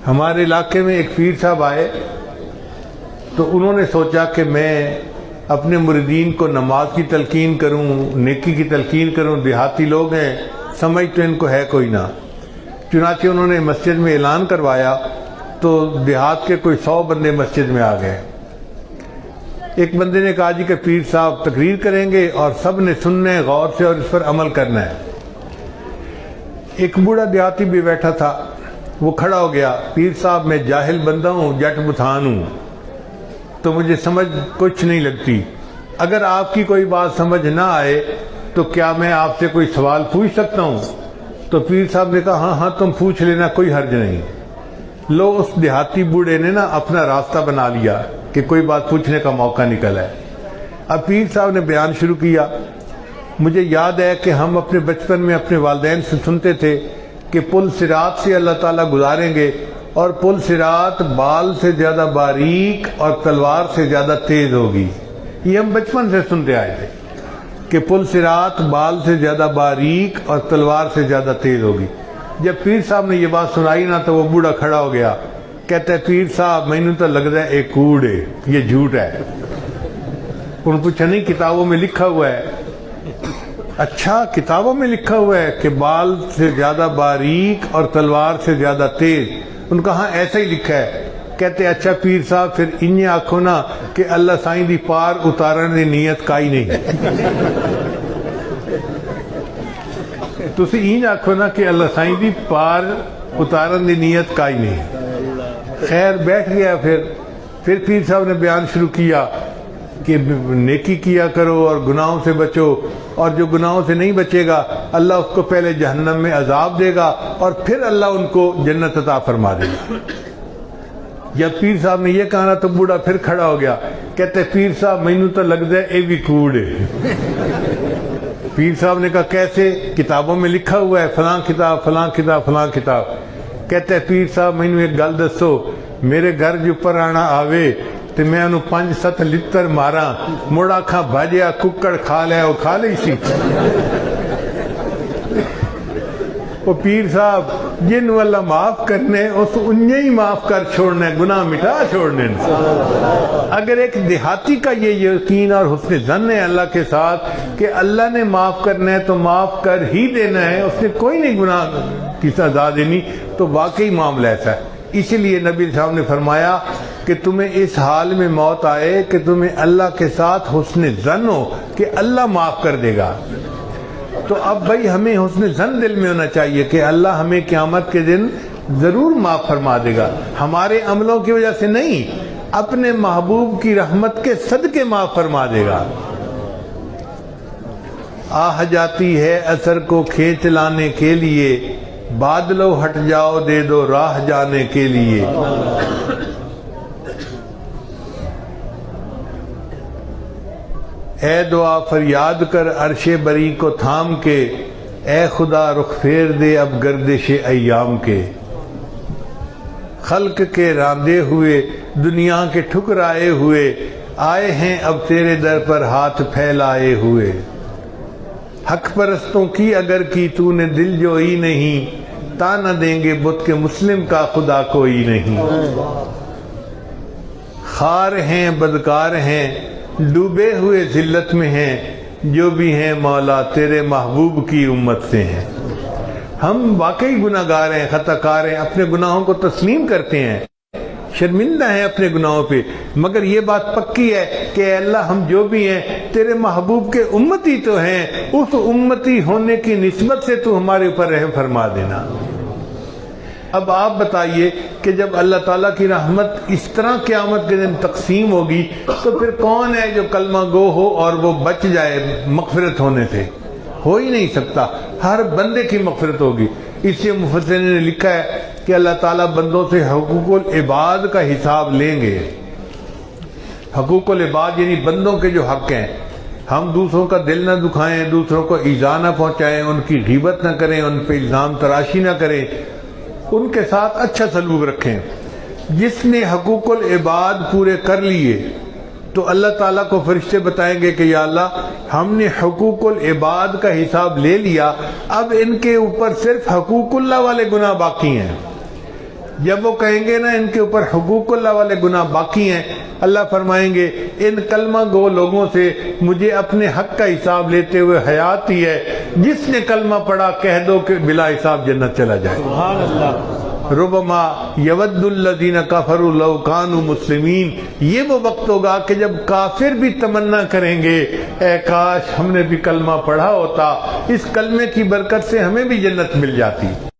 ہمارے علاقے میں ایک پیر صاحب آئے تو انہوں نے سوچا کہ میں اپنے مریدین کو نماز کی تلقین کروں، نیکی کی تلقین کروں، دیہاتی لوگ ہیں، سمجھ تو ان کو ہے کوئی نہ۔ چنانچہ انہوں نے مسجد میں اعلان کروایا تو دیہات کے کوئی 100 بندے مسجد میں آ گئے۔ ایک بندے نے کہا جی کہ پیر صاحب تقریر کریں گے اور سب نے سننا ہے غور سے اور اس پر عمل کرنا ہے۔ ایک بوڑھا دیہاتی بھی بیٹھا تھا، وہ کھڑا ہو گیا، پیر صاحب میں جاہل بندہ ہوں، جٹ بتھان ہوں، تو مجھے سمجھ کچھ نہیں لگتی، اگر آپ کی کوئی بات سمجھ نہ آئے تو کیا میں آپ سے کوئی سوال پوچھ سکتا ہوں؟ تو پیر صاحب نے کہا ہاں ہاں تم پوچھ لینا، کوئی حرج نہیں۔ لو اس دیہاتی بوڑھے نے نا اپنا راستہ بنا لیا کہ کوئی بات پوچھنے کا موقع نکلا ہے۔ اب پیر صاحب نے بیان شروع کیا۔ مجھے یاد ہے کہ ہم اپنے بچپن میں اپنے والدین سے سنتے تھے کہ پل صراط سے اللہ تعالیٰ گزاریں گے اور پل صراط بال سے زیادہ باریک اور تلوار سے زیادہ تیز ہوگی۔ یہ ہم بچپن سے سنتے آئے تھے کہ پل صراط بال سے زیادہ باریک اور تلوار سے زیادہ تیز ہوگی۔ جب پیر صاحب نے یہ بات سنائی نا تو وہ بوڑھا کھڑا ہو گیا، کہتے ہیں پیر صاحب مینوں تو لگتا ہے ایک کوڑ ہے، یہ جھوٹ ہے۔ انہوں نے پوچھا نہیں کتابوں میں لکھا ہوا ہے؟ اچھا کتابوں میں لکھا ہوا ہے کہ بال سے زیادہ باریک اور تلوار سے زیادہ تیز؟ ان کا ہاں ایسا ہی لکھا ہے۔ کہتے اچھا پیر صاحب پھر انہیں آکھو نا کہ اللہ سائیں دی پار اتارن دی نیت کائی نہیں، تسی انہیں آکھو نا کہ اللہ سائیں دی پار اتارن دی نیت کائی نہیں۔ خیر بیٹھ گیا۔ پھر پیر صاحب نے بیان شروع کیا کہ نیکی کیا کرو اور گناہوں سے بچو، اور جو گناہوں سے نہیں بچے گا اللہ اس کو پہلے جہنم میں عذاب دے گا اور پھر اللہ ان کو جنت عطا فرما دے گا۔ جب پیر صاحب نے یہ کہا نا تو بوڑھا پھر کھڑا ہو گیا، کہتے پیر صاحب مینوں تو لگتا ہے اے بھی کوڑ ہے۔ پیر صاحب نے کہا کیسے؟ کتابوں میں لکھا ہوا ہے فلاں کتاب فلاں کتاب فلاں کتاب۔ کہتے پیر صاحب مینوں ایک گل دسو، میرے گھر جو پر آنا آوے تو میں انہوں 5-7 لتر مارا، مڑ آکھاں بھاجیا ککڑ کھا لیا، وہ کھا لی سی۔ وہ پیر صاحب جن اللہ معاف کرنے اس انہیں ہی معاف کر چھوڑنے، گناہ مٹا چھوڑنے۔ اگر ایک دیہاتی کا یہ یقین اور حسن ظن ہے اللہ کے ساتھ کہ اللہ نے معاف کرنا ہے تو معاف کر ہی دینا ہے، اس نے کوئی نہیں گناہ کی سزا دینی، تو واقعی معاملہ ایسا ہے۔ اسی لیے نبی صاحب نے فرمایا کہ تمہیں اس حال میں موت آئے کہ تمہیں اللہ کے ساتھ حسن ظن ہو کہ اللہ معاف کر دے گا۔ تو اب بھائی ہمیں حسن ظن دل میں ہونا چاہیے کہ اللہ ہمیں قیامت کے دن ضرور معاف فرما دے گا، ہمارے عملوں کی وجہ سے نہیں، اپنے محبوب کی رحمت کے صدقے معاف فرما دے گا۔ آہ جاتی ہے اثر کو کھینچ لانے کے لیے، بادلو ہٹ جاؤ دے دو راہ جانے کے لیے۔ اے دعا فریاد کر عرش بری کو تھام کے، اے خدا رخ پھیر دے اب گردش ایام کے۔ خلق کے راندے ہوئے دنیا کے ٹھکرائے ہوئے، آئے ہیں اب تیرے در پر ہاتھ پھیلائے ہوئے۔ حق پرستوں کی اگر کی تو نے دل جوئی نہیں، تا نہ دیں گے بت کے مسلم کا خدا کوئی نہیں۔ خار ہیں بدکار ہیں ڈوبے ہوئے ذلت میں ہیں، جو بھی ہیں مولا تیرے محبوب کی امت سے ہیں۔ ہم واقعی گناہ گار ہیں، خطا کار ہیں، اپنے گناہوں کو تسلیم کرتے ہیں، شرمندہ ہیں اپنے گناہوں پہ، مگر یہ بات پکی ہے کہ اے اللہ ہم جو بھی ہیں تیرے محبوب کے امتی تو ہیں، اس امتی ہونے کی نسبت سے تو ہمارے اوپر رحم فرما دینا۔ اب آپ بتائیے کہ جب اللہ تعالیٰ کی رحمت اس طرح قیامت کے دن تقسیم ہوگی تو پھر کون ہے جو کلمہ گو ہو اور وہ بچ جائے مغفرت ہونے سے؟ ہو ہی نہیں سکتا، ہر بندے کی مغفرت ہوگی۔ اس سے مفسرین نے لکھا ہے کہ اللہ تعالیٰ بندوں سے حقوق العباد کا حساب لیں گے۔ حقوق العباد یعنی بندوں کے جو حق ہیں، ہم دوسروں کا دل نہ دکھائیں، دوسروں کو ایذا نہ پہنچائیں، ان کی غیبت نہ کریں، ان پہ الزام تراشی نہ کریں، ان کے ساتھ اچھا سلوک رکھیں۔ جس نے حقوق العباد پورے کر لیے تو اللہ تعالیٰ کو فرشتے بتائیں گے کہ یا اللہ ہم نے حقوق العباد کا حساب لے لیا، اب ان کے اوپر صرف حقوق اللہ والے گناہ باقی ہیں۔ جب وہ کہیں گے نا ان کے اوپر حقوق اللہ والے گناہ باقی ہیں، اللہ فرمائیں گے ان کلمہ گو لوگوں سے مجھے اپنے حق کا حساب لیتے ہوئے حیات ہی ہے، جس نے کلمہ پڑھا کہہ دو کہ بلا حساب جنت چلا جائے۔ سبحان اللہ۔ ربما یود الذین کفروا لو کانوا مسلمین، یہ وہ وقت ہوگا کہ جب کافر بھی تمنا کریں گے اے کاش ہم نے بھی کلمہ پڑھا ہوتا، اس کلمے کی برکت سے ہمیں بھی جنت مل جاتی۔